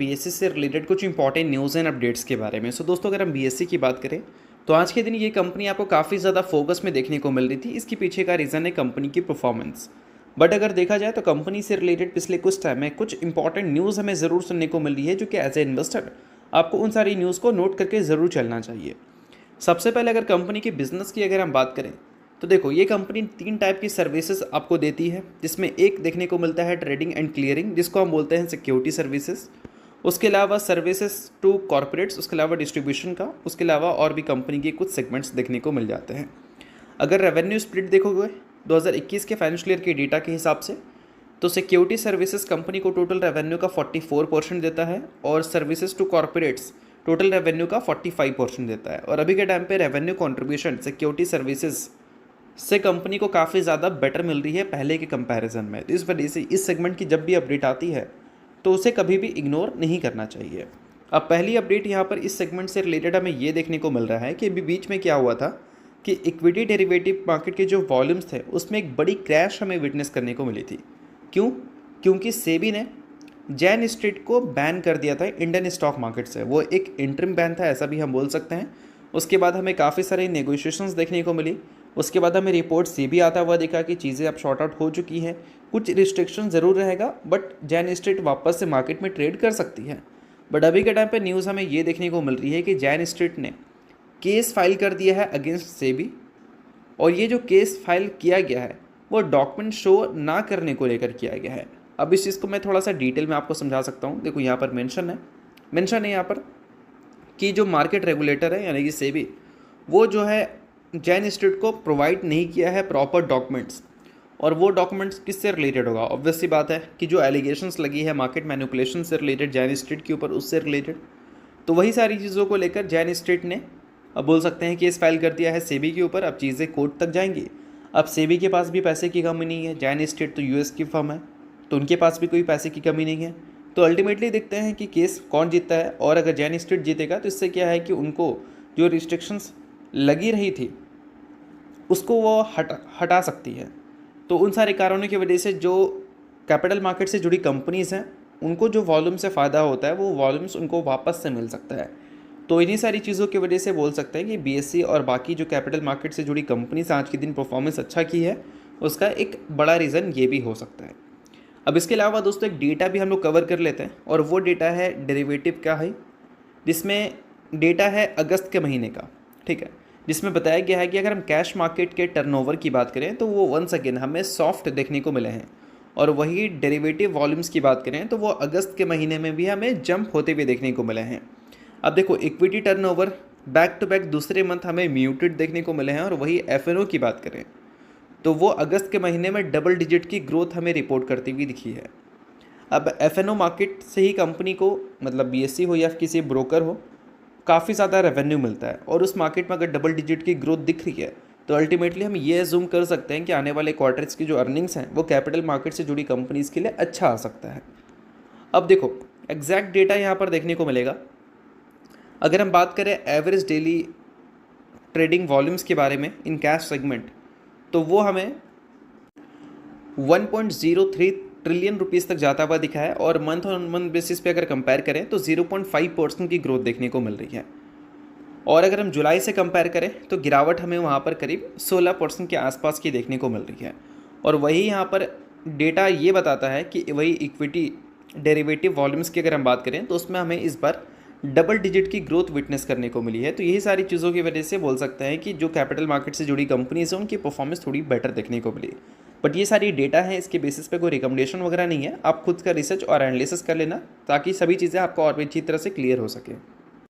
BSc से related कुछ important news and updates के बारे में। सो दोस्तों, अगर हम बीएससी की बात करें तो आज के दिन ये कंपनी आपको काफ़ी ज़्यादा फोकस में देखने को मिल रही थी। इसके पीछे का रीज़न है कंपनी की परफॉर्मेंस। बट अगर देखा जाए तो कंपनी से रिलेटेड पिछले कुछ टाइम में कुछ इंपॉर्टेंट न्यूज़ हमें ज़रूर सुनने को मिल रही है, जो कि एज ए इन्वेस्टर आपको उन सारी न्यूज़ को नोट करके ज़रूर चलना चाहिए। सबसे पहले अगर कंपनी के बिजनेस की अगर हम बात करें तो देखो, ये कंपनी 3 टाइप की सर्विसेज आपको देती है, जिसमें एक देखने को मिलता है ट्रेडिंग एंड क्लियरिंग, जिसको हम बोलते हैं सिक्योरिटी सर्विसेज। उसके अलावा सर्विसेज टू कॉर्पोरेट्स, उसके अलावा डिस्ट्रीब्यूशन का, उसके अलावा और भी कंपनी के कुछ सेगमेंट्स देखने को मिल जाते हैं। अगर रेवेन्यू स्प्लिट देखोगे 2021 के फाइनेंशियल ईयर के डेटा के हिसाब से, तो सिक्योरिटी सर्विसेज कंपनी को टोटल रेवेन्यू का 44% देता है और services to corporates total revenue का 45% देता है। और अभी के टाइम पे रेवेन्यू कंट्रीब्यूशन सिक्योरिटी सर्विसेज से कंपनी को काफ़ी ज़्यादा बेटर मिल रही है पहले के कंपैरिजन में। तो इस वजह से इस सेगमेंट की जब भी अपडेट आती है तो उसे कभी भी इग्नोर नहीं करना चाहिए। अब पहली अपडेट यहाँ पर इस सेगमेंट से रिलेटेड हमें ये देखने को मिल रहा है कि अभी बीच में क्या हुआ था कि इक्विटी डेरिवेटिव मार्केट के जो वॉल्यूम्स थे उसमें एक बड़ी क्रैश हमें विटनेस करने को मिली थी। क्यों? क्योंकि सेबी ने जैन स्ट्रीट को बैन कर दिया था इंडियन स्टॉक मार्केट से। वो एक इंटरिम बैन था, ऐसा भी हम बोल सकते हैं। उसके बाद हमें काफ़ी सारे नेगोशिएशंस देखने को मिली। उसके बाद हमें रिपोर्ट से भी आता हुआ दिखा कि चीज़ें अब शॉर्ट आउट हो चुकी हैं। कुछ रिस्ट्रिक्शन ज़रूर रहेगा, बट जैन स्ट्रीट वापस से मार्केट में ट्रेड कर सकती है। बट अभी के टाइम पे न्यूज़ हमें ये देखने को मिल रही है कि जैन स्ट्रीट ने केस फाइल कर दिया है अगेंस्ट सेबी, और ये जो केस फाइल किया गया है वो डॉक्यूमेंट शो ना करने को लेकर किया गया है। अब इस चीज़ को मैं थोड़ा सा डिटेल में आपको समझा सकता हूँ। देखो, यहाँ पर मेंशन है यहाँ पर कि जो मार्केट रेगुलेटर है यानी कि सेबी, वो जो है जैन स्ट्रीट को प्रोवाइड नहीं किया है प्रॉपर डॉक्यूमेंट्स। और वो डॉक्यूमेंट्स किससे रिलेटेड होगा? ऑब्वियस सी बात है कि जो एलिगेशंस लगी है मार्केट मैनिपुलेशन से रिलेटेड जैन स्ट्रीट के ऊपर, उससे रिलेटेड। तो वही सारी चीज़ों को लेकर जैन स्ट्रीट ने अब बोल सकते हैं केस फाइल कर दिया है सेबी के ऊपर। अब चीज़ें कोर्ट तक जाएंगी। अब सेबी के पास भी पैसे की कमी नहीं है। जैन स्ट्रीट तो यूएस की फर्म है, तो उनके पास भी कोई पैसे की कमी नहीं है। तो अल्टीमेटली देखते हैं कि केस कौन जीतता है। और अगर जैन स्ट्रीट जीतेगा तो इससे क्या है कि उनको जो रिस्ट्रिक्शंस लगी रही थी उसको वो हटा सकती है। तो उन सारे कारणों की वजह से जो कैपिटल मार्केट से जुड़ी कंपनीज़ हैं उनको जो वॉल्यूम से फ़ायदा होता है वो वॉल्यूम्स उनको वापस से मिल सकता है। तो इन्हीं सारी चीज़ों की वजह से बोल सकते हैं कि बीएससी और बाकी जो कैपिटल मार्केट से जुड़ी कंपनीज आज के दिन परफॉर्मेंस अच्छा की है, उसका एक बड़ा रीज़न ये भी हो सकता है। अब इसके अलावा दोस्तों एक डेटा भी हम लोग कवर कर लेते हैं, और वो डेटा है डेरिवेटिव का है, जिसमें डेटा है अगस्त के महीने का, ठीक है, जिसमें बताया गया है कि अगर हम कैश मार्केट के टर्नओवर की बात करें तो वो वंस अगेन हमें सॉफ्ट देखने को मिले हैं। और वही डेरिवेटिव वॉल्यूम्स की बात करें तो वो अगस्त के महीने में भी हमें जंप होते हुए देखने को मिले हैं। अब देखो, equity turnover back to back दूसरे मंथ हमें म्यूटेड देखने को मिले हैं। और वही एफएनओ की बात करें तो वो अगस्त के महीने में डबल डिजिट की ग्रोथ हमें रिपोर्ट करती हुई दिखी है। अब एफएनओ मार्केट से ही कंपनी को, मतलब बीएससी हो या किसी ब्रोकर हो, काफ़ी ज़्यादा रेवेन्यू मिलता है। और उस मार्केट में अगर डबल डिजिट की ग्रोथ दिख रही है तो अल्टीमेटली हम ये एज्यूम कर सकते हैं कि आने वाले क्वार्टर्स की जो अर्निंग्स हैं वो कैपिटल मार्केट से जुड़ी कंपनीज़ के लिए अच्छा आ सकता है। अब देखो, एग्जैक्ट डेटा यहाँ पर देखने को मिलेगा। अगर हम बात करें एवरेज डेली ट्रेडिंग वॉल्यूम्स के बारे में इन कैश सेगमेंट, तो वो हमें 1.03 ट्रिलियन रुपीस तक जाता हुआ दिखा है। और मंथ ऑन मंथ बेसिस पे अगर कंपेयर करें तो 0.5% की ग्रोथ देखने को मिल रही है। और अगर हम जुलाई से कंपेयर करें तो गिरावट हमें वहाँ पर करीब 16% के आसपास की देखने को मिल रही है। और वही यहाँ पर डेटा ये बताता है कि वही इक्विटी डेरिवेटिव वॉल्यूम्स की अगर हम बात करें तो उसमें हमें इस बार डबल डिजिट की ग्रोथ विटनेस करने को मिली है। तो यही सारी चीज़ों की वजह से बोल सकते हैं कि जो कैपिटल मार्केट से जुड़ी कंपनीज हैं उनकी परफॉर्मेंस थोड़ी बेटर देखने को मिली। बट ये सारी डेटा है, इसके बेसिस पे कोई रिकमेंडेशन वगैरह नहीं है। आप खुद का रिसर्च और एनालिसिस कर लेना ताकि सभी चीज़ें आपको और भी अच्छी तरह से क्लियर हो सके।